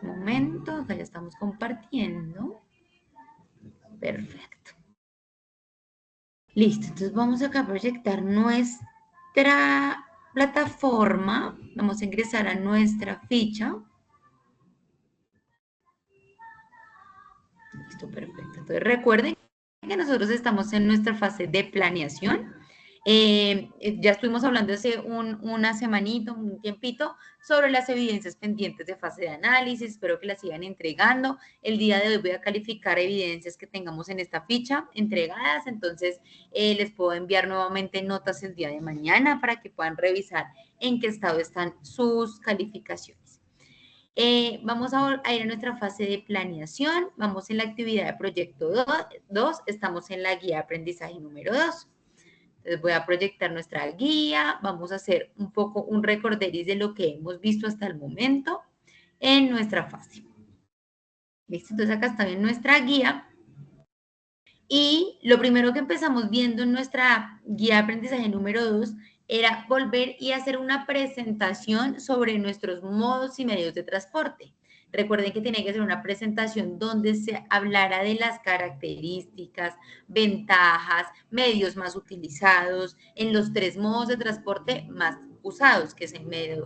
momento, acá ya estamos compartiendo. Perfecto. Listo, entonces vamos acá a proyectar nuestra plataforma. Vamos a ingresar a nuestra ficha. Listo, perfecto. Entonces recuerden que nosotros estamos en nuestra fase de planeación. Ya estuvimos hablando hace una semanita, un tiempito, sobre las evidencias pendientes de fase de análisis. Espero que las sigan entregando. El día de hoy voy a calificar evidencias que tengamos en esta ficha entregadas. Entonces, les puedo enviar nuevamente notas el día de mañana para que puedan revisar en qué estado están sus calificaciones. Vamos a ir a nuestra fase de planeación. Vamos en la actividad de proyecto 2. Estamos en la guía de aprendizaje número 2. Entonces voy a proyectar nuestra guía. Vamos a hacer un poco un recorderis de lo que hemos visto hasta el momento en nuestra fase. ¿Listo? Entonces acá está bien nuestra guía. Y lo primero que empezamos viendo en nuestra guía de aprendizaje número 2 era volver y hacer una presentación sobre nuestros modos y medios de transporte. Recuerden que tenía que ser una presentación donde se hablara de las características, ventajas, medios más utilizados en los 3 modos de transporte más usados, que es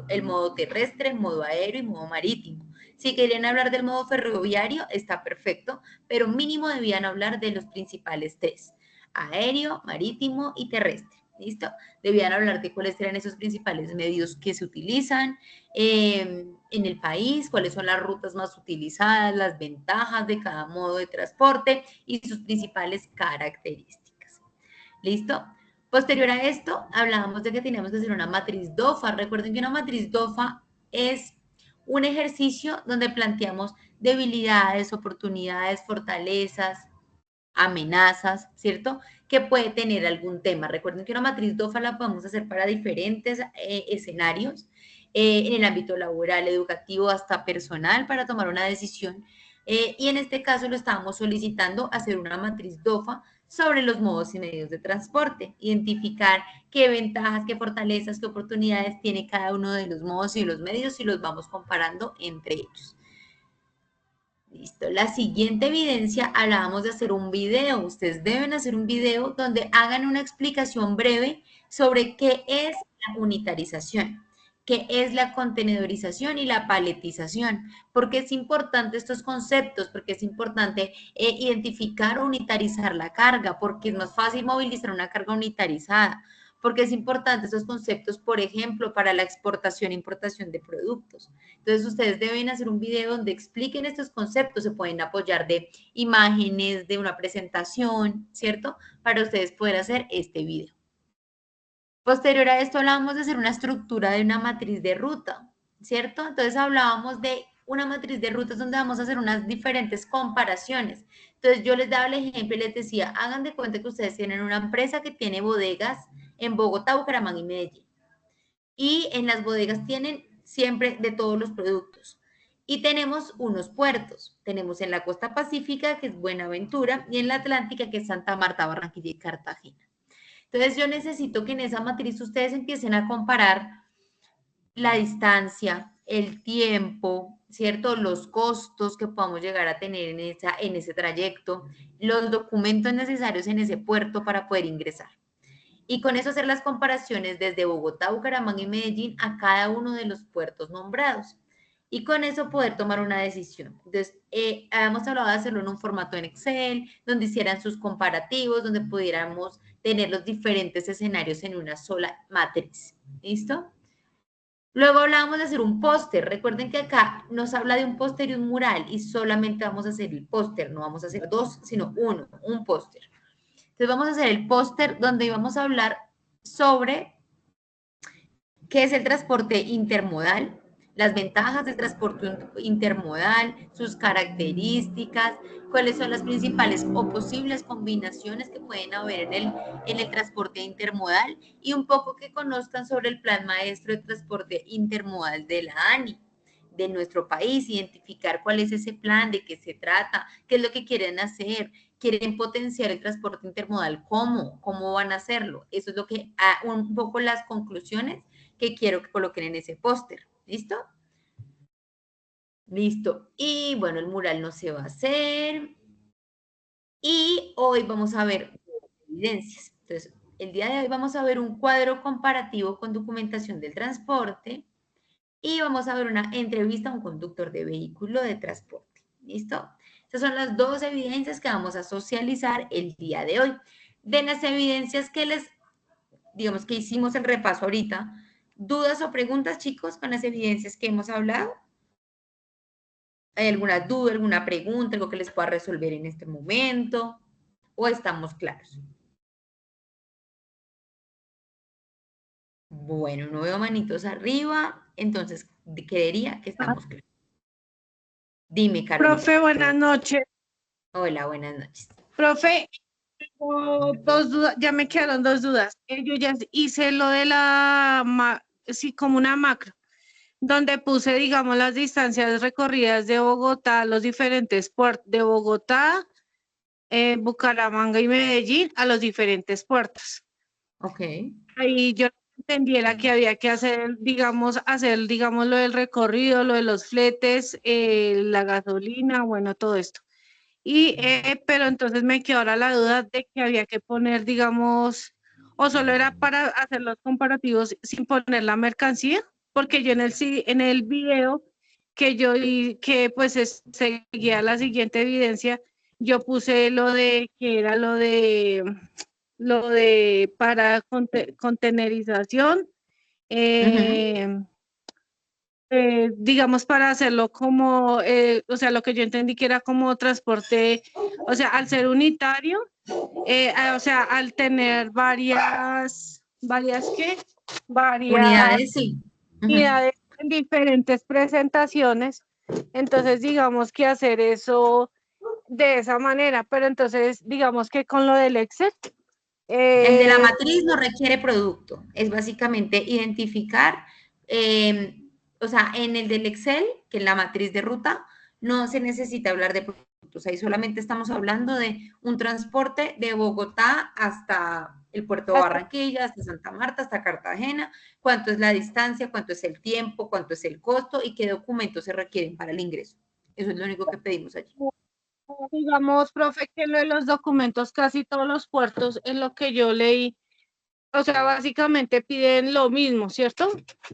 el modo terrestre, modo aéreo y modo marítimo. Si querían hablar del modo ferroviario, está perfecto, pero mínimo debían hablar de los principales 3, aéreo, marítimo y terrestre. ¿Listo? Debían hablar de cuáles eran esos principales medios que se utilizan en el país, cuáles son las rutas más utilizadas, las ventajas de cada modo de transporte y sus principales características. ¿Listo? Posterior a esto, hablábamos de que teníamos que hacer una matriz DOFA. Recuerden que una matriz DOFA es un ejercicio donde planteamos debilidades, oportunidades, fortalezas, amenazas, ¿cierto? Que puede tener algún tema. Recuerden que una matriz DOFA la podemos hacer para diferentes escenarios, en el ámbito laboral, educativo, hasta personal, para tomar una decisión. Y en este caso lo estábamos solicitando hacer una matriz DOFA sobre los modos y medios de transporte, identificar qué ventajas, qué fortalezas, qué oportunidades tiene cada uno de los modos y los medios y los vamos comparando entre ellos. Listo. La siguiente evidencia, hablábamos de hacer un video. Ustedes deben hacer un video donde hagan una explicación breve sobre qué es la unitarización, qué es la contenedorización y la paletización. Porque es importante estos conceptos, porque es importante identificar o unitarizar la carga, porque es más fácil movilizar una carga unitarizada, porque es importante estos conceptos, por ejemplo, para la exportación e importación de productos. Entonces, ustedes deben hacer un video donde expliquen estos conceptos, se pueden apoyar de imágenes, de una presentación, ¿cierto? Para ustedes poder hacer este video. Posterior a esto, hablábamos de hacer una estructura de una matriz de ruta, ¿cierto? Entonces, hablábamos de una matriz de rutas donde vamos a hacer unas diferentes comparaciones. Entonces, yo les daba el ejemplo y les decía, hagan de cuenta que ustedes tienen una empresa que tiene bodegas en Bogotá, Bucaramanga y Medellín. Y en las bodegas tienen siempre de todos los productos. Y tenemos unos puertos. Tenemos en la costa pacífica, que es Buenaventura, y en la atlántica, que es Santa Marta, Barranquilla y Cartagena. Entonces yo necesito que en esa matriz ustedes empiecen a comparar la distancia, el tiempo, ¿cierto? Los costos que podamos llegar a tener en ese trayecto, los documentos necesarios en ese puerto para poder ingresar. Y con eso hacer las comparaciones desde Bogotá, Bucaramanga y Medellín a cada uno de los puertos nombrados. Y con eso poder tomar una decisión. Entonces, habíamos hablado de hacerlo en un formato en Excel, donde hicieran sus comparativos, donde pudiéramos tener los diferentes escenarios en una sola matriz. ¿Listo? Luego hablábamos de hacer un póster. Recuerden que acá nos habla de un póster y un mural y solamente vamos a hacer el póster, no vamos a hacer 2, sino uno, un póster. Entonces vamos a hacer el póster donde íbamos a hablar sobre qué es el transporte intermodal, las ventajas del transporte intermodal, sus características, cuáles son las principales o posibles combinaciones que pueden haber en el transporte intermodal y un poco que conozcan sobre el plan maestro de transporte intermodal de la ANI de nuestro país, identificar cuál es ese plan, de qué se trata, qué es lo que quieren hacer, quieren potenciar el transporte intermodal, cómo van a hacerlo. Eso es lo que, un poco las conclusiones que quiero que coloquen en ese póster. ¿Listo? Listo. Y bueno, el mural no se va a hacer. Y hoy vamos a ver evidencias. Entonces, el día de hoy vamos a ver un cuadro comparativo con documentación del transporte y vamos a ver una entrevista a un conductor de vehículo de transporte. ¿Listo? Estas son las dos evidencias que vamos a socializar el día de hoy. De las evidencias que digamos que hicimos el repaso ahorita, ¿dudas o preguntas, chicos, con las evidencias que hemos hablado? ¿Hay alguna duda, alguna pregunta, algo que les pueda resolver en este momento? ¿O estamos claros? Bueno, no veo manitos arriba, entonces creería que Ah, estamos claros. Dime, profe, Carolina. buenas noches. Hola, buenas noches. Profe, tengo dos dudas, ya me quedaron dos dudas. Yo ya hice lo de sí, como una macro, donde puse, digamos, las distancias recorridas de Bogotá, los diferentes puertos de Bogotá, Bucaramanga y Medellín a los diferentes puertos. Ok. Ahí yo entendí la que había que hacer, digamos, lo del recorrido, lo de los fletes, la gasolina, bueno, todo esto. Pero entonces me quedó ahora la duda de que había que poner, digamos, o solo era para hacer los comparativos sin poner la mercancía, porque yo en el video que que pues seguía la siguiente evidencia, yo puse lo de, que era lo de para contenerización, Ujú. eh, digamos, para hacerlo como, o sea, lo que yo entendí que era como transporte, o sea, al ser unitario, o sea, al tener ¿qué? Varias Unidades, sí. Ujú. unidades en diferentes presentaciones, entonces digamos que hacer eso de esa manera, pero entonces digamos que con lo del Excel, El de la eh, matriz no requiere producto, es básicamente identificar, eh, o sea, en el del Excel, que es la matriz de ruta, no se necesita hablar de productos, ahí solamente estamos hablando de un transporte de Bogotá hasta el puerto de Barranquilla, hasta Santa Marta, hasta Cartagena, cuánto es la distancia, cuánto es el tiempo, cuánto es el costo y qué documentos se requieren para el ingreso. Eso es lo único que pedimos allí. digamos, profe, que lo de los documentos, casi todos los puertos, en lo que yo leí, o sea, básicamente piden lo mismo, ¿cierto?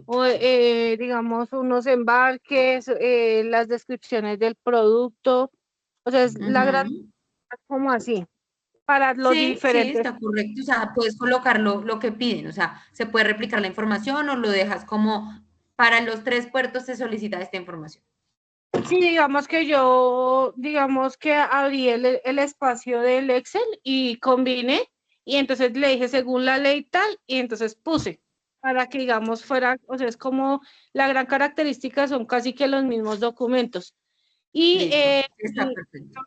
O, digamos, unos embarques, las descripciones del producto, o sea, es la gran, Ujú. como así, para los Sí, sí, diferentes. está correcto. O sea, puedes colocar lo que piden. O sea, se puede replicar la información o lo dejas como para los tres puertos se solicita esta información. Sí, digamos que abrí el espacio del Excel y combiné, y entonces le dije según la ley tal, y entonces puse para que, digamos, fuera, o sea, es como la gran característica son casi que los mismos documentos. Y Listo, está perfecto.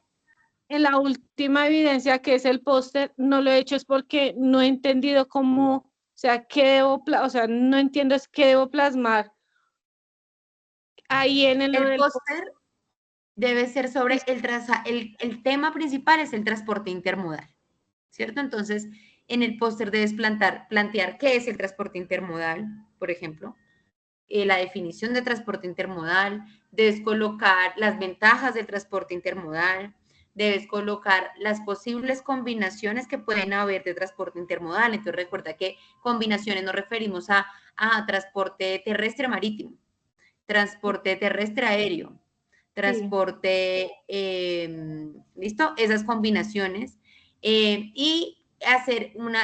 en la última evidencia, que es el póster, no lo he hecho es porque no he entendido cómo, o sea, o sea, no entiendo es qué debo plasmar ahí en lo El del póster debe ser sobre póster. el tema principal es el transporte intermodal, ¿cierto? Entonces, en el póster debes plantear qué es el transporte intermodal, por ejemplo, la definición de transporte intermodal, debes colocar las ventajas del transporte intermodal, debes colocar las posibles combinaciones que pueden haber de transporte intermodal. Entonces recuerda que combinaciones nos referimos a transporte terrestre marítimo, transporte terrestre aéreo, Sí. transporte, ¿listo? Esas combinaciones. Y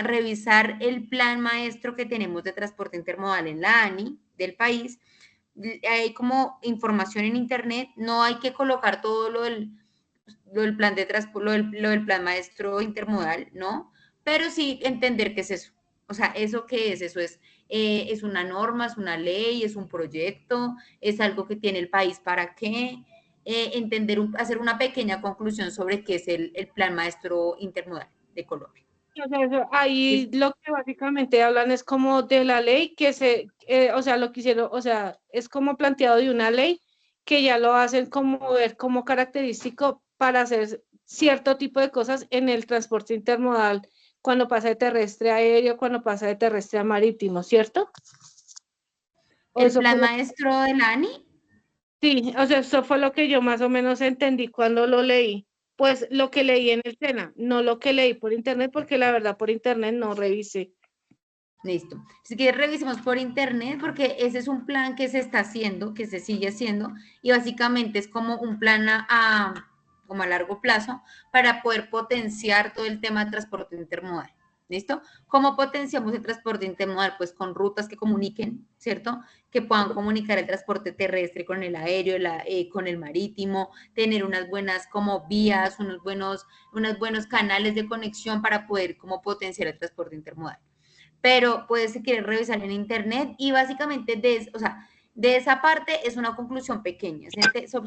revisar el plan maestro que tenemos de transporte intermodal en la ANI del país. Hay como información en internet, no hay que colocar todo lo del plan de transporte, lo del plan maestro intermodal, ¿no? Pero sí entender qué es eso. O sea, ¿eso qué es? Eso es una norma, es una ley, es un proyecto, es algo que tiene el país para qué. Hacer una pequeña conclusión sobre qué es el plan maestro intermodal de Colombia. O sea, ahí ¿Listo? lo que básicamente hablan es como de la ley o sea, lo que hicieron, o sea, es como planteado de una ley que ya lo hacen como ver como característico para hacer cierto tipo de cosas en el transporte intermodal, cuando pasa de terrestre a aéreo, cuando pasa de terrestre a marítimo, ¿cierto? O El eso fue plan maestro de la ANI Sí, o sea, eso fue lo que yo más o menos entendí cuando lo leí. Pues lo que leí en el SENA, no lo que leí por internet, porque la verdad por internet no revisé. Listo. Si quieres, revisemos por internet porque ese es un plan que se está haciendo, que se sigue haciendo y básicamente es como un plan como a largo plazo para poder potenciar todo el tema de transporte intermodal. ¿Listo? ¿Cómo potenciamos el transporte intermodal? Pues con rutas que comuniquen, ¿cierto? Que puedan comunicar el transporte terrestre con el aéreo, con el marítimo, tener unas buenas como vías, unos buenos canales de conexión para poder como potenciar el transporte intermodal, pero puedes si quieres revisar en internet y básicamente o sea, de esa parte es una conclusión pequeña,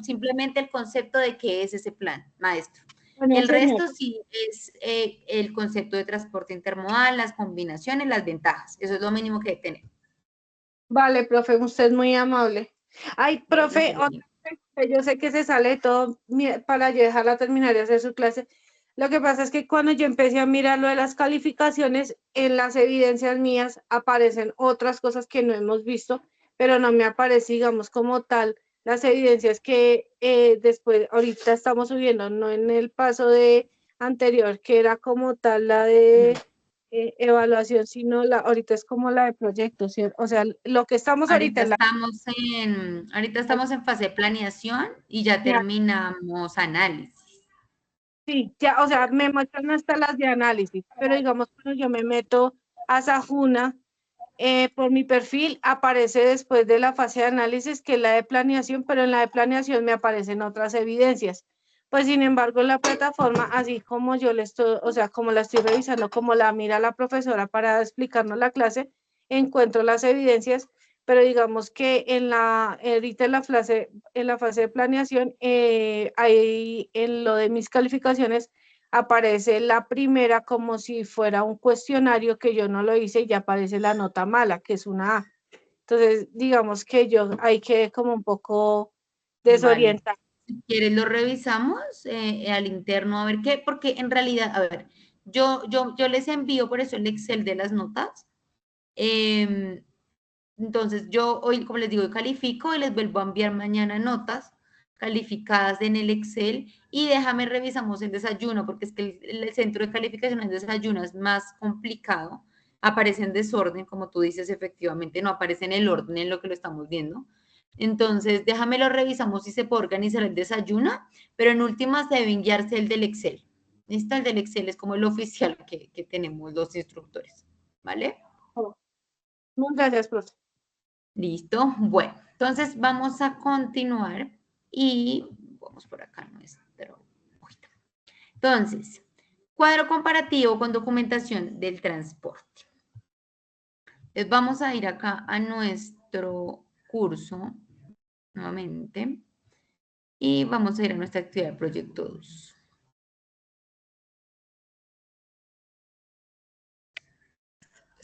simplemente el concepto de qué es ese plan, maestro. Bueno, El señor. resto sí es el concepto de transporte intermodal, las combinaciones, las ventajas. Eso es lo mínimo que tener. Vale, profe, usted es muy amable. Ay, Bueno, profe, Carolina. yo sé que se sale todo para yo dejarla terminar de hacer su clase. Lo que pasa es que cuando yo empecé a mirar lo de las calificaciones, en las evidencias mías aparecen otras cosas que no hemos visto, pero no me aparece, digamos, como tal, las evidencias que después, ahorita estamos subiendo, no en el paso de anterior, que era como tal la de evaluación, sino ahorita es como la de proyectos, ¿cierto? O sea, lo que estamos ahorita Ahorita en la... ahorita estamos en fase de planeación y ya terminamos análisis. Sí, ya, o sea, me muestran hasta las de análisis, pero digamos, cuando yo me meto a Sajuna, por mi perfil aparece después de la fase de análisis, que es la de planeación, pero en la de planeación me aparecen otras evidencias. Pues sin embargo, en la plataforma, así como yo le estoy, o sea, como la estoy revisando, como la mira la profesora para explicarnos la clase, encuentro las evidencias, pero digamos que ahorita en la fase de planeación, ahí en lo de mis calificaciones, aparece la primera como si fuera un cuestionario que yo no lo hice y ya aparece la nota mala, que es una A. Entonces, digamos que yo ahí quedé como un poco Vale. desorientada. Si quieres lo revisamos al interno a ver qué, porque en realidad, a ver, yo les envío por eso el Excel de las notas. eh, entonces yo hoy, como les digo, califico y les vuelvo a enviar mañana notas calificadas en el Excel y déjame revisamos el desayuno, porque es que el centro de calificación en desayuno es más complicado, aparece en desorden, como tú dices, efectivamente, no aparece en el orden en lo que lo estamos viendo. Entonces, déjame lo revisamos si se puede organizar el desayuno, pero en últimas debe enviarse el del Excel. ¿Listo? El del Excel es como el oficial que tenemos los instructores, ¿vale? Oh, muchas gracias, profe. Listo. Bueno, entonces vamos a continuar y vamos por acá nuestro. Entonces, cuadro comparativo con documentación del transporte. Entonces vamos a ir acá a nuestro curso nuevamente y vamos a ir a nuestra actividad de proyecto 2.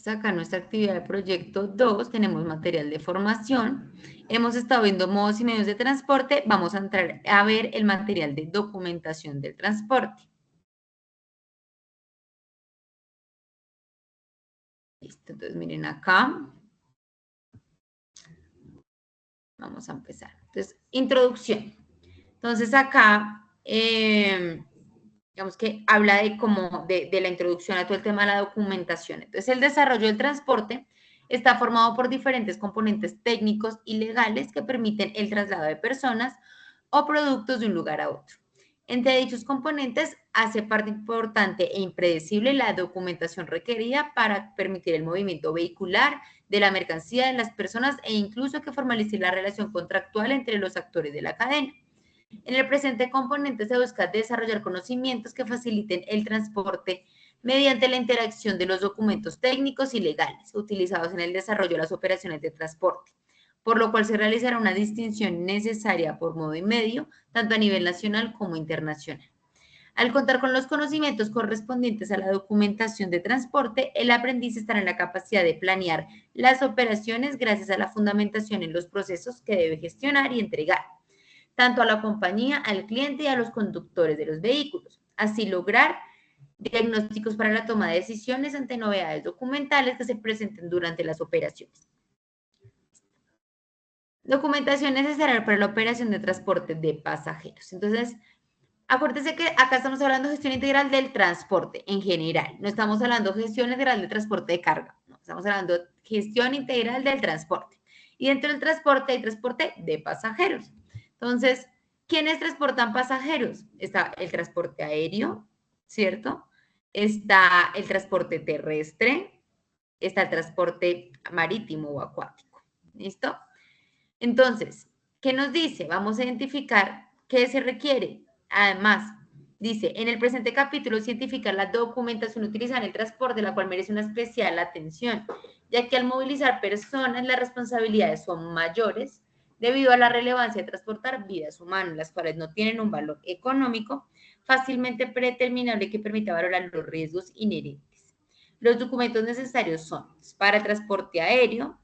Acá en nuestra actividad de proyecto 2 tenemos material de formación. Hemos estado viendo modos y medios de transporte. Vamos a entrar a ver el material de documentación del transporte. Listo, entonces miren acá. Vamos a empezar. Entonces, introducción. Entonces acá, digamos que habla de como de la introducción a todo el tema de la documentación. Entonces, el desarrollo del transporte está formado por diferentes componentes técnicos y legales que permiten el traslado de personas o productos de un lugar a otro. Entre dichos componentes hace parte importante e impredecible la documentación requerida para permitir el movimiento vehicular de la mercancía de las personas e incluso que formalice la relación contractual entre los actores de la cadena. En el presente componente se busca desarrollar conocimientos que faciliten el transporte mediante la interacción de los documentos técnicos y legales utilizados en el desarrollo de las operaciones de transporte, por lo cual se realizará una distinción necesaria por modo y medio, tanto a nivel nacional como internacional. Al contar con los conocimientos correspondientes a la documentación de transporte, el aprendiz estará en la capacidad de planear las operaciones gracias a la fundamentación en los procesos que debe gestionar y entregar, tanto a la compañía, al cliente y a los conductores de los vehículos. Así lograr diagnósticos para la toma de decisiones ante novedades documentales que se presenten durante las operaciones. Documentación necesaria para la operación de transporte de pasajeros. Entonces, acuérdese que acá estamos hablando de gestión integral del transporte en general. No estamos hablando de gestión integral del transporte de carga. No, estamos hablando de gestión integral del transporte. Y dentro del transporte hay transporte de pasajeros. Entonces, ¿quiénes transportan pasajeros? Está el transporte aéreo, ¿cierto? Está el transporte terrestre, está el transporte marítimo o acuático. ¿Listo? Entonces, ¿qué nos dice? Vamos a identificar qué se requiere. Además, dice, en el presente capítulo científica la documentación utilizada en el transporte, la cual merece una especial atención, ya que al movilizar personas las responsabilidades son mayores debido a la relevancia de transportar vidas humanas, las cuales no tienen un valor económico fácilmente predeterminable que permita valorar los riesgos inherentes. Los documentos necesarios son para el transporte aéreo,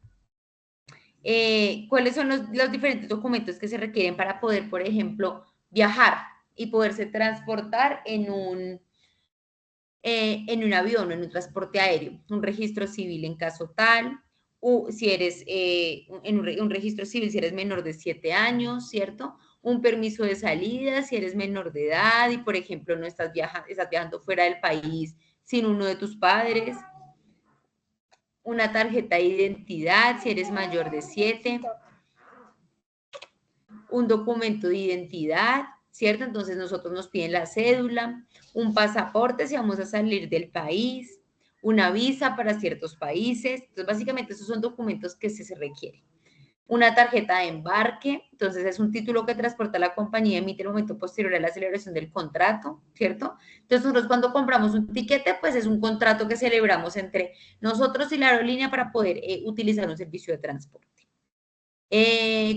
cuáles son los diferentes documentos que se requieren para poder, por ejemplo, viajar y poderse transportar en un avión o en un transporte aéreo. Un registro civil en caso tal, o si eres en un registro civil si eres menor de 7 años, ¿cierto? Un permiso de salida si eres menor de edad y, por ejemplo, no estás viajando fuera del país sin uno de tus padres. Una tarjeta de identidad si eres mayor de 7, un documento de identidad, ¿cierto? Entonces nosotros nos piden la cédula, un pasaporte si vamos a salir del país, una visa para ciertos países. Entonces, básicamente esos son documentos que se requieren. Una tarjeta de embarque, entonces es un título que transporta la compañía, emite el momento posterior a la celebración del contrato, ¿cierto? Entonces nosotros cuando compramos un tiquete, pues es un contrato que celebramos entre nosotros y la aerolínea para poder utilizar un servicio de transporte.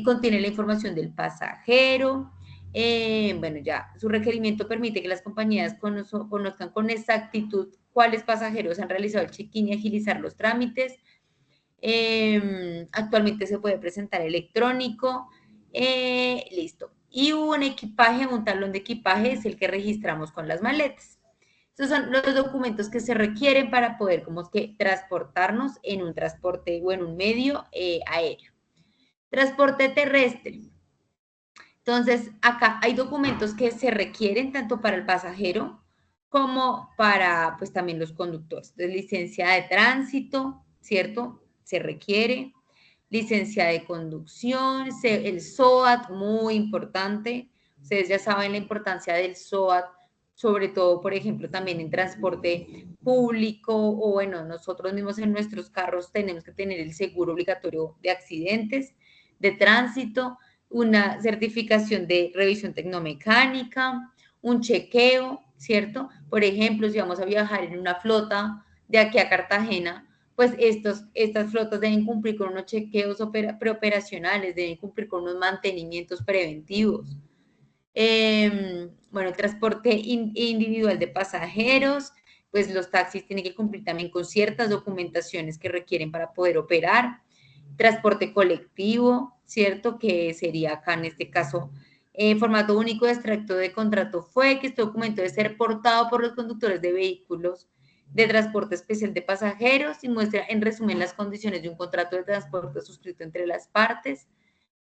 Contiene la información del pasajero. Bueno, ya su requerimiento permite que las compañías conozcan con exactitud cuáles pasajeros han realizado el check-in y agilizar los trámites. Actualmente se puede presentar electrónico. Listo. Y un equipaje, un talón de equipaje es el que registramos con las maletas. Estos son los documentos que se requieren para poder como que transportarnos en un transporte o en un medio aéreo. Transporte terrestre. Entonces, acá hay documentos que se requieren tanto para el pasajero como para, pues, también los conductores. Entonces, licencia de tránsito, ¿cierto? Se requiere. Licencia de conducción, el SOAT, muy importante. Ustedes ya saben la importancia del SOAT, sobre todo, por ejemplo, también en transporte público o, bueno, nosotros mismos en nuestros carros tenemos que tener el seguro obligatorio de accidentes, de tránsito, una certificación de revisión tecnomecánica, un chequeo, ¿cierto? Por ejemplo, si vamos a viajar en una flota de aquí a Cartagena, pues estas flotas deben cumplir con unos chequeos preoperacionales, deben cumplir con unos mantenimientos preventivos. Bueno, el transporte individual de pasajeros, pues los taxis tienen que cumplir también con ciertas documentaciones que requieren para poder operar. Transporte colectivo, ¿cierto? Que sería acá en este caso formato único de extracto de contrato fue que este documento debe ser portado por los conductores de vehículos de transporte especial de pasajeros y muestra en resumen las condiciones de un contrato de transporte suscrito entre las partes,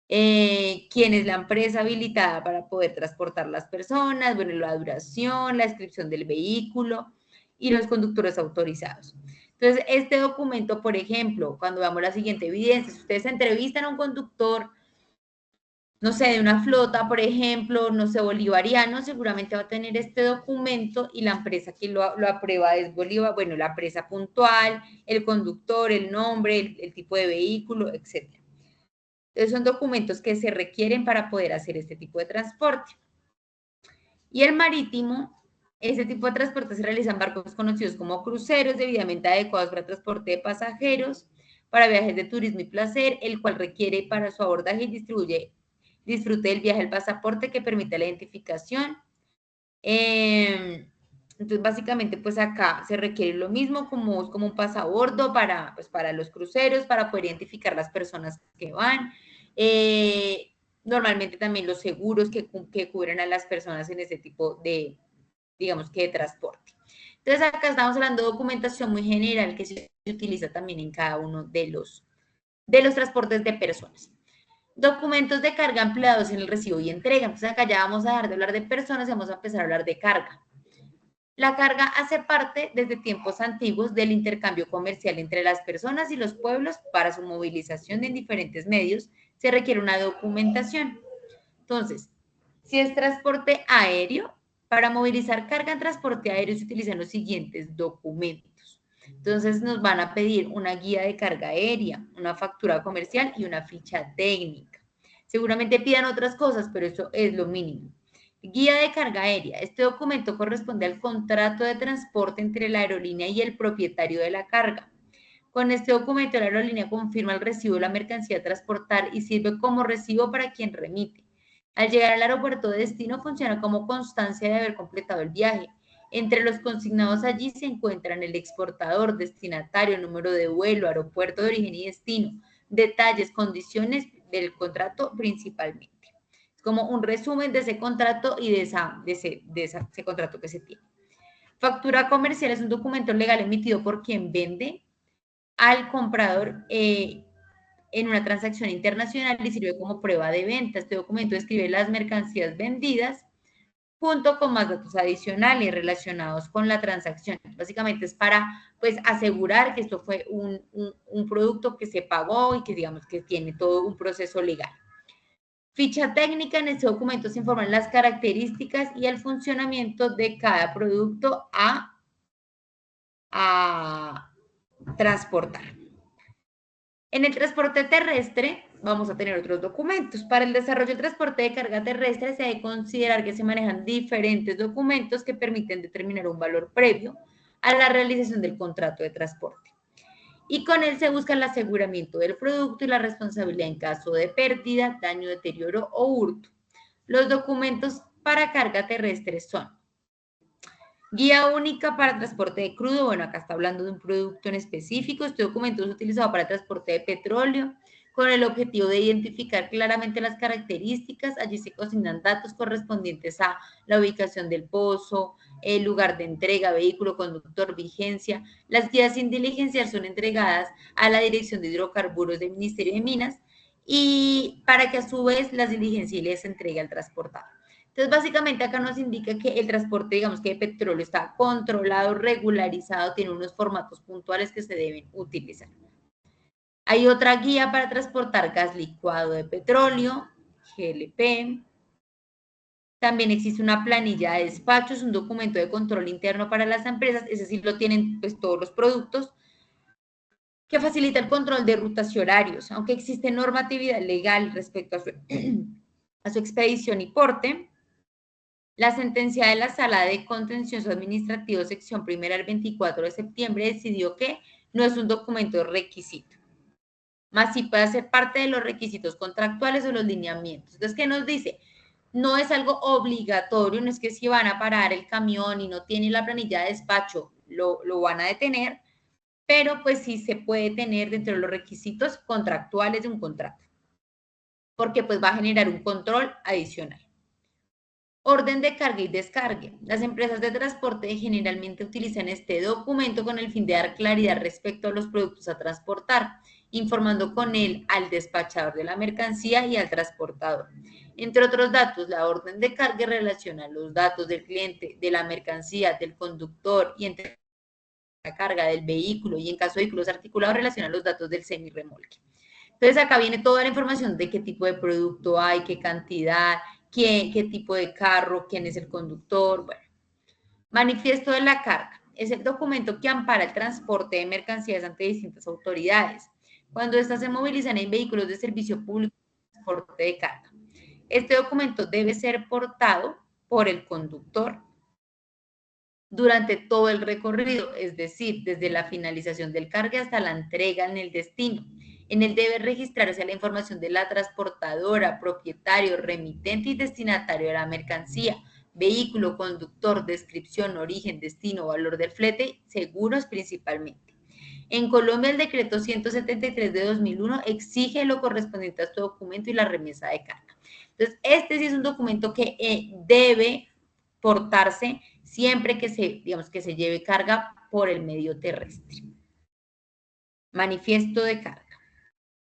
quién es la empresa habilitada para poder transportar las personas, bueno, la duración, la descripción del vehículo y los conductores autorizados. Entonces, este documento, por ejemplo, cuando veamos la siguiente evidencia, si ustedes entrevistan a un conductor, no sé, de una flota, por ejemplo, no sé, bolivariano, seguramente va a tener este documento y la empresa que lo aprueba es Bolívar, bueno, la empresa puntual, el conductor, el nombre, el tipo de vehículo, etc. Entonces, son documentos que se requieren para poder hacer este tipo de transporte. Y el marítimo, ese tipo de transporte se realiza en barcos conocidos como cruceros, debidamente adecuados para transporte de pasajeros, para viajes de turismo y placer, el cual requiere para su abordaje y disfrute del viaje el pasaporte que permite la identificación. Entonces, básicamente, pues acá se requiere lo mismo como un pasabordo pues, para los cruceros, para poder identificar las personas que van. Normalmente también los seguros que cubren a las personas en ese tipo de, digamos que de transporte. Entonces, acá estamos hablando de documentación muy general que se utiliza también en cada uno de los transportes de personas. Documentos de carga empleados en el recibo y entrega. Entonces acá ya vamos a dejar de hablar de personas y vamos a empezar a hablar de carga. La carga hace parte desde tiempos antiguos del intercambio comercial entre las personas y los pueblos. Para su movilización en diferentes medios se requiere una documentación. Entonces, si es transporte aéreo, para movilizar carga en transporte aéreo se utilizan los siguientes documentos. Entonces nos van a pedir una guía de carga aérea, una factura comercial y una ficha técnica. Seguramente pidan otras cosas, pero eso es lo mínimo. Guía de carga aérea. Este documento corresponde al contrato de transporte entre la aerolínea y el propietario de la carga. Con este documento la aerolínea confirma el recibo de la mercancía a transportar y sirve como recibo para quien remite. Al llegar al aeropuerto de destino funciona como constancia de haber completado el viaje. Entre los consignados allí se encuentran el exportador, destinatario, número de vuelo, aeropuerto de origen y destino, detalles, condiciones del contrato principalmente. Es como un resumen de ese contrato y de ese contrato que se tiene. Factura comercial es un documento legal emitido por quien vende al comprador en una transacción internacional y sirve como prueba de venta. Este documento describe las mercancías vendidas junto con más datos adicionales relacionados con la transacción. Básicamente es para pues asegurar que esto fue un producto que se pagó y que digamos que tiene todo un proceso legal. Ficha técnica. En este documento se informan las características y el funcionamiento de cada producto a transportar. En el transporte terrestre vamos a tener otros documentos. Para el desarrollo del transporte de carga terrestre se debe considerar que se manejan diferentes documentos que permiten determinar un valor previo a la realización del contrato de transporte. Y con él se busca el aseguramiento del producto y la responsabilidad en caso de pérdida, daño, deterioro o hurto. Los documentos para carga terrestre son guía única para transporte de crudo. Bueno, acá está hablando de un producto en específico. Este documento es utilizado para el transporte de petróleo con el objetivo de identificar claramente las características. Allí se consignan datos correspondientes a la ubicación del pozo, el lugar de entrega, vehículo, conductor, vigencia. Las guías sin diligenciar son entregadas a la Dirección de Hidrocarburos del Ministerio de Minas y para que a su vez las diligencias les entregue al transportador. Entonces, básicamente acá nos indica que el transporte, digamos que de petróleo está controlado, regularizado, tiene unos formatos puntuales que se deben utilizar. Hay otra guía para transportar gas licuado de petróleo, GLP. También existe una planilla de despachos, un documento de control interno para las empresas, ese sí lo tienen pues todos los productos, que facilita el control de rutas y horarios, aunque existe normatividad legal respecto a su expedición y porte. La sentencia de la Sala de Contencioso Administrativo, sección primera, el 24 de septiembre, decidió que no es un documento requisito, más sí puede ser parte de los requisitos contractuales o los lineamientos. Entonces, ¿qué nos dice? No es algo obligatorio, no es que si van a parar el camión y no tienen la planilla de despacho, lo van a detener, pero pues sí se puede tener dentro de los requisitos contractuales de un contrato, porque pues va a generar un control adicional. Orden de carga y descargue. Las empresas de transporte generalmente utilizan este documento con el fin de dar claridad respecto a los productos a transportar, informando con él al despachador de la mercancía y al transportador. Entre otros datos, la orden de carga relaciona los datos del cliente, de la mercancía, del conductor y entre la carga del vehículo y en caso de vehículos articulados relaciona los datos del semirremolque. Entonces acá viene toda la información de qué tipo de producto hay, qué cantidad, qué tipo de carro, quién es el conductor. Bueno, manifiesto de la carga. Es el documento que ampara el transporte de mercancías ante distintas autoridades. Cuando éstas se movilizan en vehículos de servicio público de transporte de carga. Este documento debe ser portado por el conductor durante todo el recorrido, es decir, desde la finalización del cargue hasta la entrega en el destino. En él debe registrarse la información de la transportadora, propietario, remitente y destinatario de la mercancía, vehículo, conductor, descripción, origen, destino, valor del flete, seguros principalmente. En Colombia, el decreto 173 de 2001 exige lo correspondiente a este documento y la remesa de carga. Entonces, este sí es un documento que debe portarse siempre que se lleve carga por el medio terrestre. Manifiesto de carga.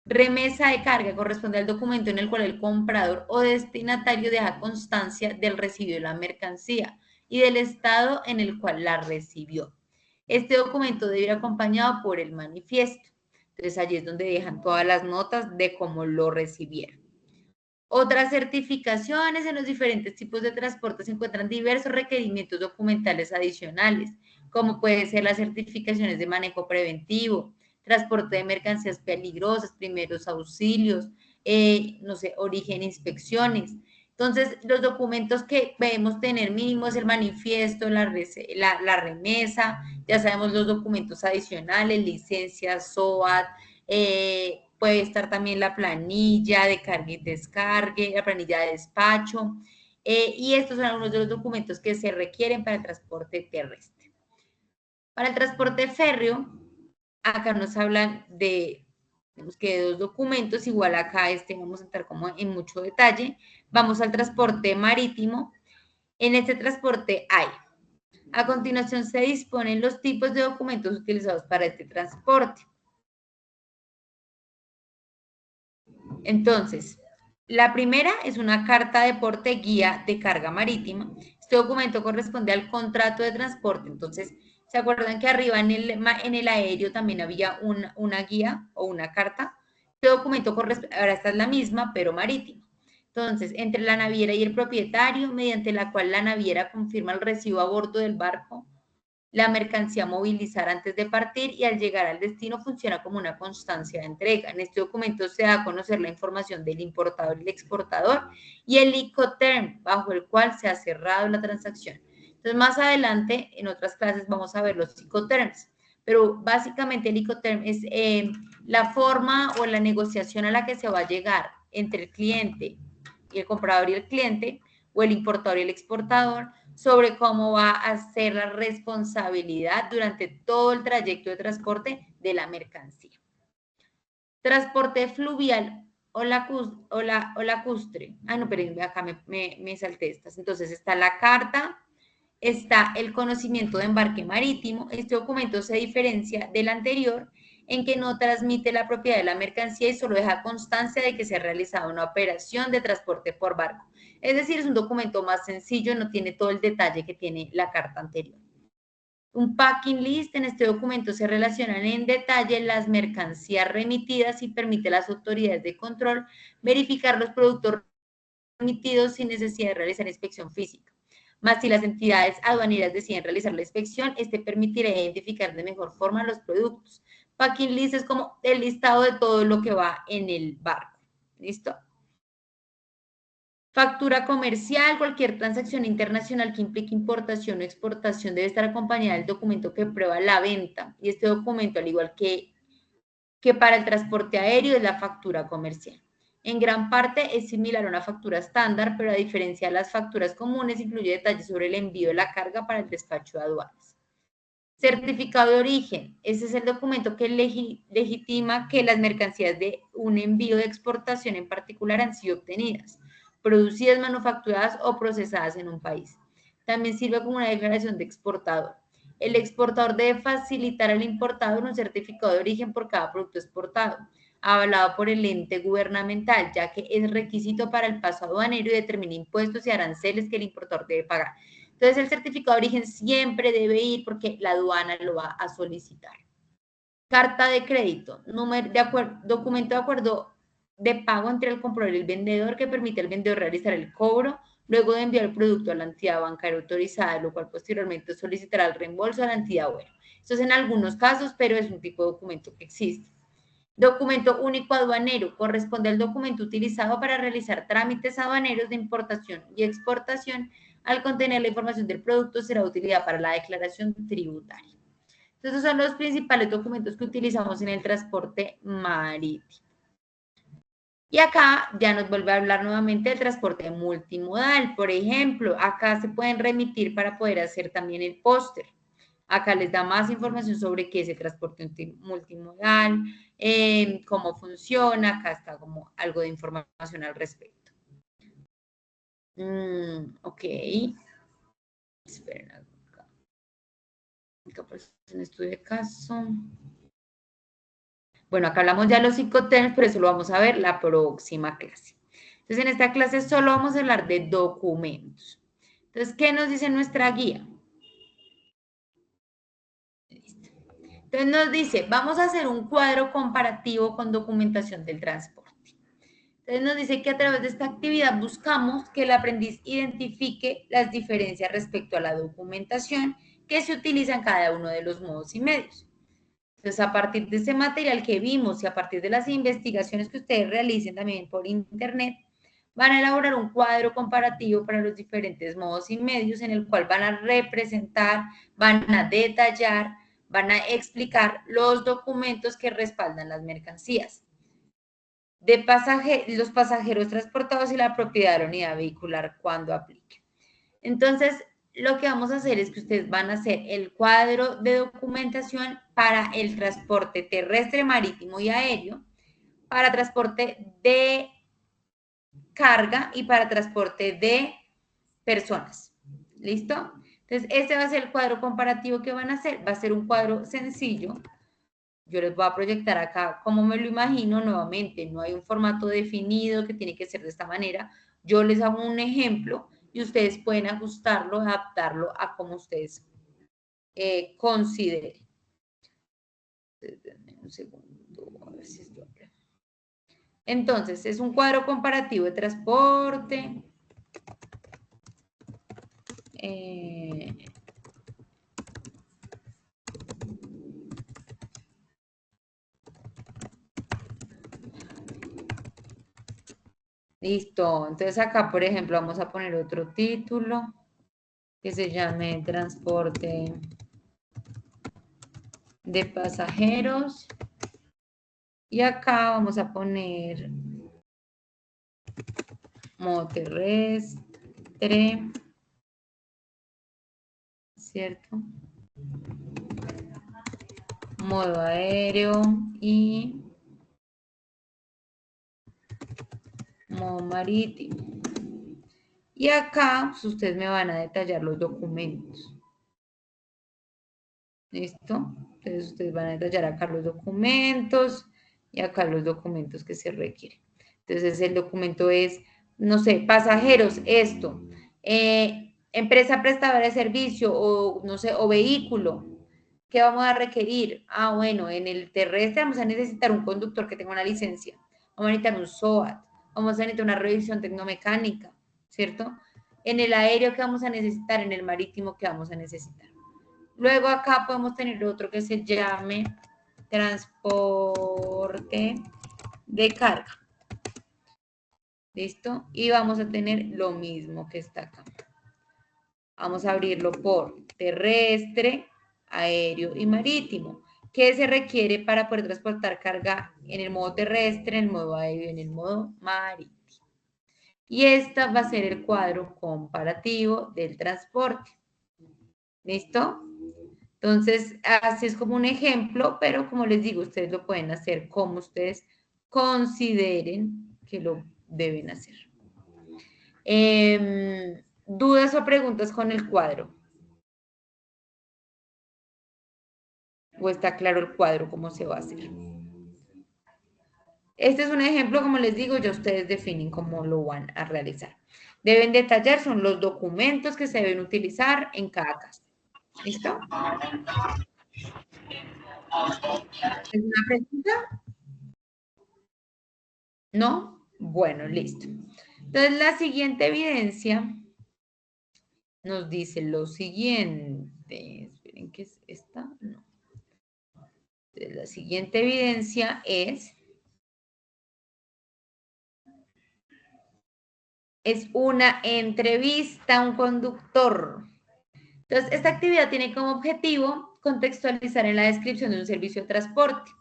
Remesa de carga corresponde al documento en el cual el comprador o destinatario deja constancia del recibido de la mercancía y del estado en el cual la recibió. Este documento debe ir acompañado por el manifiesto. Entonces allí es donde dejan todas las notas de cómo lo recibieron. Otras certificaciones en los diferentes tipos de transporte se encuentran diversos requerimientos documentales adicionales, como pueden ser las certificaciones de manejo preventivo, transporte de mercancías peligrosas, primeros auxilios, no sé, origen, inspecciones. Entonces, los documentos que debemos tener mínimo es el manifiesto, la remesa, ya sabemos los documentos adicionales, licencias, SOAT, puede estar también la planilla de carga y descargue, la planilla de despacho, y estos son algunos de los documentos que se requieren para el transporte terrestre. Para el transporte férreo, acá nos hablan de, que de dos documentos, igual acá vamos a entrar como en mucho detalle. Vamos al transporte marítimo. En este transporte hay, a continuación se disponen los tipos de documentos utilizados para este transporte. Entonces, la primera es una carta de porte guía de carga marítima. Este documento corresponde al contrato de transporte. Entonces, ¿se acuerdan que arriba en el aéreo también había una guía o una carta? Este documento corresponde, ahora esta es la misma, pero marítima. Entonces, entre la naviera y el propietario, mediante la cual la naviera confirma el recibo a bordo del barco, la mercancía a movilizar antes de partir y al llegar al destino funciona como una constancia de entrega. En este documento se da a conocer la información del importador y el exportador y el Incoterm, bajo el cual se ha cerrado la transacción. Entonces, más adelante, en otras clases, vamos a ver los Incoterms, pero básicamente el Incoterm es la forma o la negociación a la que se va a llegar entre el cliente y el comprador y el cliente, o el importador y el exportador, sobre cómo va a ser la responsabilidad durante todo el trayecto de transporte de la mercancía. Transporte fluvial o lacustre. Ah, no, pero acá me salté estas. Entonces está la carta, está el conocimiento de embarque marítimo. Este documento se diferencia del anterior en que no transmite la propiedad de la mercancía y solo deja constancia de que se ha realizado una operación de transporte por barco. Es decir, es un documento más sencillo, no tiene todo el detalle que tiene la carta anterior. Un packing list, en este documento se relacionan en detalle las mercancías remitidas y permite a las autoridades de control verificar los productos remitidos sin necesidad de realizar inspección física. Más si las entidades aduaneras deciden realizar la inspección, este permitirá identificar de mejor forma los productos. Packing list es como el listado de todo lo que va en el barco. ¿Listo? Factura comercial, cualquier transacción internacional que implique importación o exportación debe estar acompañada del documento que prueba la venta. Y este documento, al igual que para el transporte aéreo, es la factura comercial. En gran parte es similar a una factura estándar, pero a diferencia de las facturas comunes, incluye detalles sobre el envío de la carga para el despacho de aduanas. Certificado de origen. Ese es el documento que legitima que las mercancías de un envío de exportación en particular han sido obtenidas, producidas, manufacturadas o procesadas en un país. También sirve como una declaración de exportador. El exportador debe facilitar al importador un certificado de origen por cada producto exportado, avalado por el ente gubernamental, ya que es requisito para el paso aduanero y determina impuestos y aranceles que el importador debe pagar. Entonces, el certificado de origen siempre debe ir porque la aduana lo va a solicitar. Carta de crédito, documento de acuerdo de pago entre el comprador y el vendedor que permite al vendedor realizar el cobro luego de enviar el producto a la entidad bancaria autorizada, lo cual posteriormente solicitará el reembolso a la entidad web. Esto es en algunos casos, pero es un tipo de documento que existe. Documento único aduanero corresponde al documento utilizado para realizar trámites aduaneros de importación y exportación. Al contener la información del producto, será utilizada para la declaración tributaria. Entonces, esos son los principales documentos que utilizamos en el transporte marítimo. Y acá ya nos vuelve a hablar nuevamente del transporte multimodal. Por ejemplo, acá se pueden remitir para poder hacer también el póster. Acá les da más información sobre qué es el transporte multimodal, cómo funciona. Acá está como algo de información al respecto. Ok. Esperen acá. Acá pues, en estudio de caso. Bueno, acá hablamos ya de los psicotems, pero eso lo vamos a ver la próxima clase. Entonces, en esta clase solo vamos a hablar de documentos. Entonces, ¿qué nos dice nuestra guía? Listo. Entonces nos dice, vamos a hacer un cuadro comparativo con documentación del transporte. Entonces nos dice que a través de esta actividad buscamos que el aprendiz identifique las diferencias respecto a la documentación que se utiliza en cada uno de los modos y medios. Entonces, a partir de ese material que vimos y a partir de las investigaciones que ustedes realicen también por internet, van a elaborar un cuadro comparativo para los diferentes modos y medios en el cual van a representar, van a detallar, van a explicar los documentos que respaldan las mercancías de los pasajeros transportados y la propiedad de la unidad vehicular cuando aplique. Entonces, lo que vamos a hacer es que ustedes van a hacer el cuadro de documentación para el transporte terrestre, marítimo y aéreo, para transporte de carga y para transporte de personas. ¿Listo? Entonces, este va a ser el cuadro comparativo que van a hacer. Va a ser un cuadro sencillo. Yo les voy a proyectar acá cómo me lo imagino nuevamente. No hay un formato definido que tiene que ser de esta manera. Yo les hago un ejemplo y ustedes pueden ajustarlo, adaptarlo a como ustedes consideren. Un segundo, a ver si esto abre. Entonces, es un cuadro comparativo de transporte. Listo. Entonces acá, por ejemplo, vamos a poner otro título que se llame transporte de pasajeros. Y acá vamos a poner modo terrestre, ¿cierto? Modo aéreo y modo marítimo. Y acá pues, ustedes me van a detallar los documentos. ¿Listo? Entonces ustedes van a detallar acá los documentos y acá los documentos que se requieren. Entonces el documento es, no sé, pasajeros, esto, empresa prestadora de servicio o, no sé, o vehículo. ¿Qué vamos a requerir? Ah, bueno, en el terrestre vamos a necesitar un conductor que tenga una licencia. Vamos a necesitar un SOAT. Vamos a necesitar una revisión tecnomecánica, ¿cierto? En el aéreo, ¿qué vamos a necesitar? En el marítimo, ¿qué vamos a necesitar? Luego acá podemos tener otro que se llame transporte de carga. ¿Listo? Y vamos a tener lo mismo que está acá. Vamos a abrirlo por terrestre, aéreo y marítimo. ¿Qué se requiere para poder transportar carga en el modo terrestre, en el modo aéreo y en el modo marítimo? Y esta va a ser el cuadro comparativo del transporte. ¿Listo? Entonces, así es como un ejemplo, pero como les digo, ustedes lo pueden hacer como ustedes consideren que lo deben hacer. ¿Dudas o preguntas con el cuadro? ¿O está claro el cuadro cómo se va a hacer? Este es un ejemplo, como les digo, ya ustedes definen cómo lo van a realizar. Deben detallar, son los documentos que se deben utilizar en cada caso. ¿Listo? ¿Alguna pregunta? ¿No? Bueno, listo. Entonces, la siguiente evidencia nos dice lo siguiente. Esperen, ¿qué es esta? No. Entonces, la siguiente evidencia es una entrevista a un conductor. Entonces, esta actividad tiene como objetivo contextualizar en la descripción de un servicio de transporte.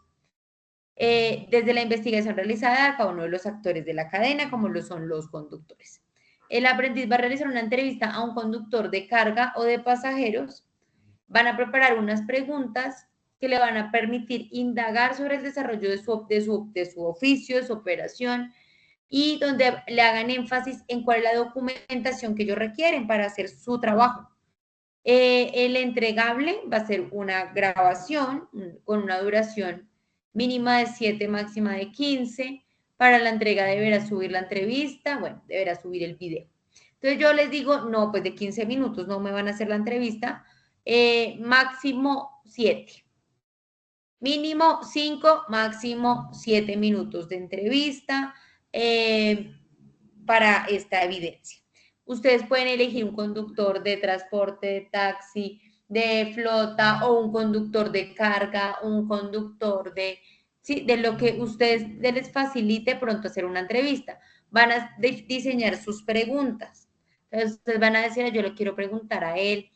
Desde la investigación realizada a cada uno de los actores de la cadena, como lo son los conductores. El aprendiz va a realizar una entrevista a un conductor de carga o de pasajeros. Van a preparar unas preguntas que le van a permitir indagar sobre el desarrollo de su oficio, de su operación, y donde le hagan énfasis en cuál es la documentación que ellos requieren para hacer su trabajo. El entregable va a ser una grabación con una duración mínima de 7, máxima de 15. Para la entrega deberá subir la entrevista, bueno, deberá subir el video. Entonces yo les digo, no, pues de 15 minutos no me van a hacer la entrevista, máximo 7. Mínimo 5, máximo 7 minutos de entrevista para esta evidencia. Ustedes pueden elegir un conductor de transporte, de taxi, de flota o un conductor de carga, un conductor de lo que ustedes les facilite pronto hacer una entrevista. Van a diseñar sus preguntas. Entonces, ustedes van a decir, yo le quiero preguntar a él,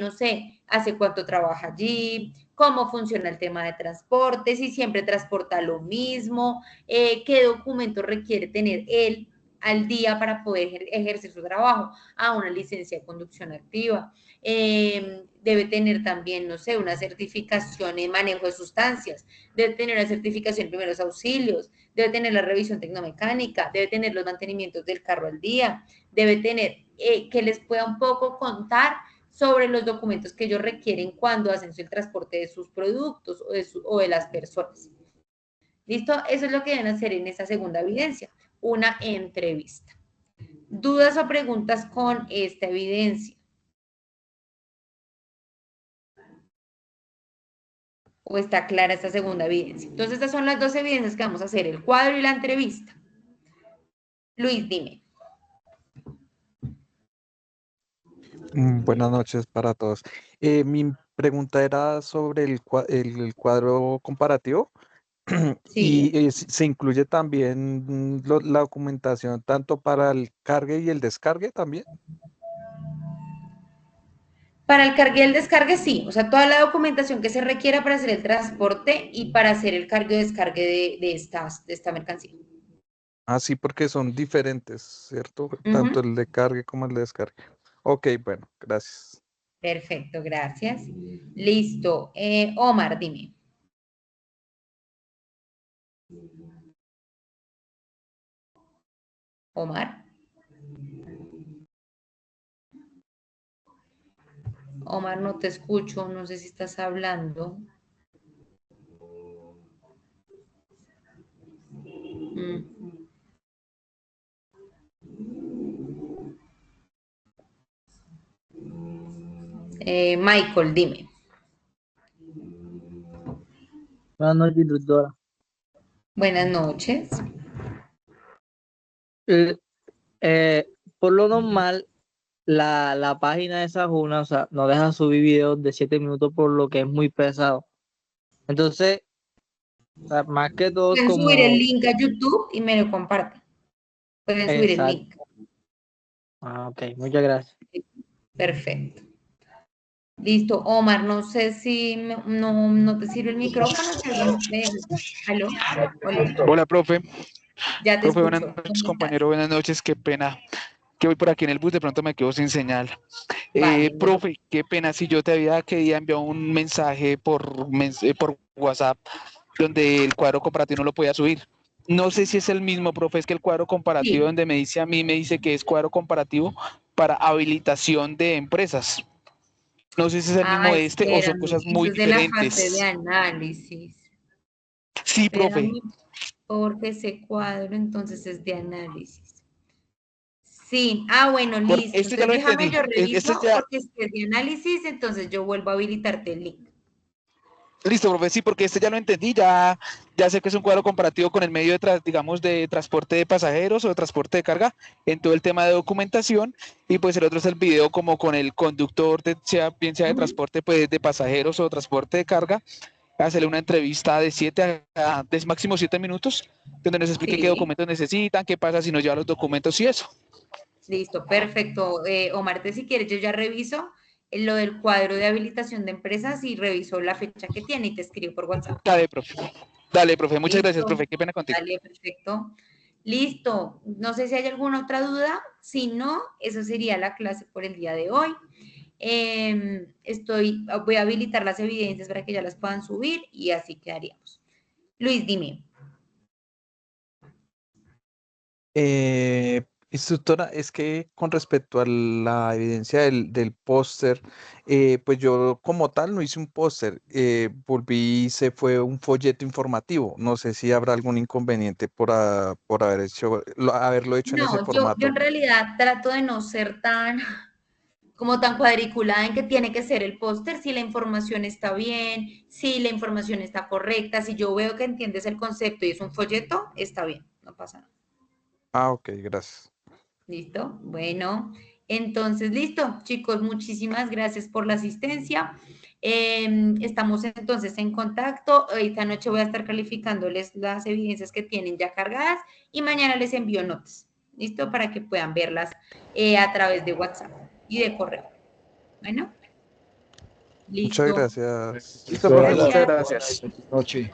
no sé, hace cuánto trabaja allí, cómo funciona el tema de transporte, si siempre transporta lo mismo, qué documentos requiere tener él al día para poder ejercer su trabajo, una licencia de conducción activa, debe tener también, no sé, una certificación en manejo de sustancias, debe tener una certificación en primeros auxilios, debe tener la revisión tecnomecánica, debe tener los mantenimientos del carro al día, debe tener que les pueda un poco contar sobre los documentos que ellos requieren cuando hacen el transporte de sus productos o de las personas. ¿Listo? Eso es lo que deben hacer en esta segunda evidencia, una entrevista. ¿Dudas o preguntas con esta evidencia? ¿O está clara esta segunda evidencia? Entonces, estas son las dos evidencias que vamos a hacer, el cuadro y la entrevista. Luis, dime. Buenas noches para todos. Mi pregunta era sobre el cuadro comparativo Sí. y se incluye también la documentación tanto para el cargue y el descargue también. Para el cargue y el descargue, sí. O sea, toda la documentación que se requiera para hacer el transporte y para hacer el cargue y descargue de esta mercancía. Ah, sí, porque son diferentes, ¿cierto? Tanto Uh-huh. el de cargue como el de descargue. Ok, bueno, gracias. Perfecto, gracias. Listo. Omar, dime. Omar. Omar, no te escucho, no sé si estás hablando. Michael, dime. Buenas noches, doctora. Buenas noches. Eh, por lo normal, la página de esa Juna, o sea, no deja subir videos de 7 minutos por lo que es muy pesado. Entonces, o sea, más que todo es Pueden subir el como... link a YouTube y me lo comparten. Pueden subir el Exacto. link. Ah, ok, muchas gracias. Perfecto. Listo, Omar, no sé si no te sirve el micrófono. Si alguien ¿Aló? Hola. Hola, profe. Ya te Profe, buenas escucho. noches, ¿Cómo estás? compañero. Buenas noches. Qué pena que voy por aquí en el bus. De pronto me quedo sin señal. Vale. No. Profe, qué pena si yo te había querido enviar un mensaje por WhatsApp donde el cuadro comparativo no lo podía subir. No sé si es el mismo, profe. Es que el cuadro comparativo Sí. donde me dice a mí, me dice que es cuadro comparativo para habilitación de empresas. No sé si es el mismo de este o son Espérame. cosas Eso muy es de la fase de diferentes. análisis. Sí, profe. Espérame, porque ese cuadro entonces es de análisis. Sí, bueno, listo. Esto ya Entonces lo déjame entendí. yo reviso Este ya, porque si es de análisis, entonces yo vuelvo a habilitarte el link. listo, profe, sí, porque este ya lo entendí, ya sé que es un cuadro comparativo con el medio digamos, de transporte de pasajeros o de transporte de carga en todo el tema de documentación, y pues el otro es el video como con el conductor, bien sea de transporte pues, de pasajeros o transporte de carga, hacerle una entrevista de de máximo 7 minutos, donde nos explique qué Sí, documentos necesitan, qué pasa si no lleva los documentos y eso. listo, perfecto. Omar, si quieres, yo ya reviso lo del cuadro de habilitación de empresas y reviso la fecha que tiene y te escribo por WhatsApp. Dale, profe, muchas gracias, Listo, profe, qué pena contigo. dale, perfecto. Listo, no sé si hay alguna otra duda, si no, eso sería la clase por el día de hoy. Voy a habilitar las evidencias para que ya las puedan subir y así quedaríamos. Luis, dime. Instructora, es que con respecto a la evidencia del póster, pues yo como tal no hice un póster, volví, hice fue un folleto informativo. No sé si habrá algún inconveniente por haber hecho, haberlo hecho en ese No, yo en formato. realidad trato de no ser tan, como tan cuadriculada en que tiene que ser el póster, si la información está bien, si la información está correcta, si yo veo que entiendes el concepto y es un folleto, está bien, no pasa nada. Ah, ok, gracias. ¿Listo? Bueno, entonces, listo, chicos, muchísimas gracias por la asistencia. Estamos entonces en contacto. Esta noche voy a estar calificándoles las evidencias que tienen ya cargadas y mañana les envío notas, ¿listo? Para que puedan verlas a través de WhatsApp y de correo. Bueno, Muchas listo. gracias. Listo, profe, muchas Gracias. gracias. Noche.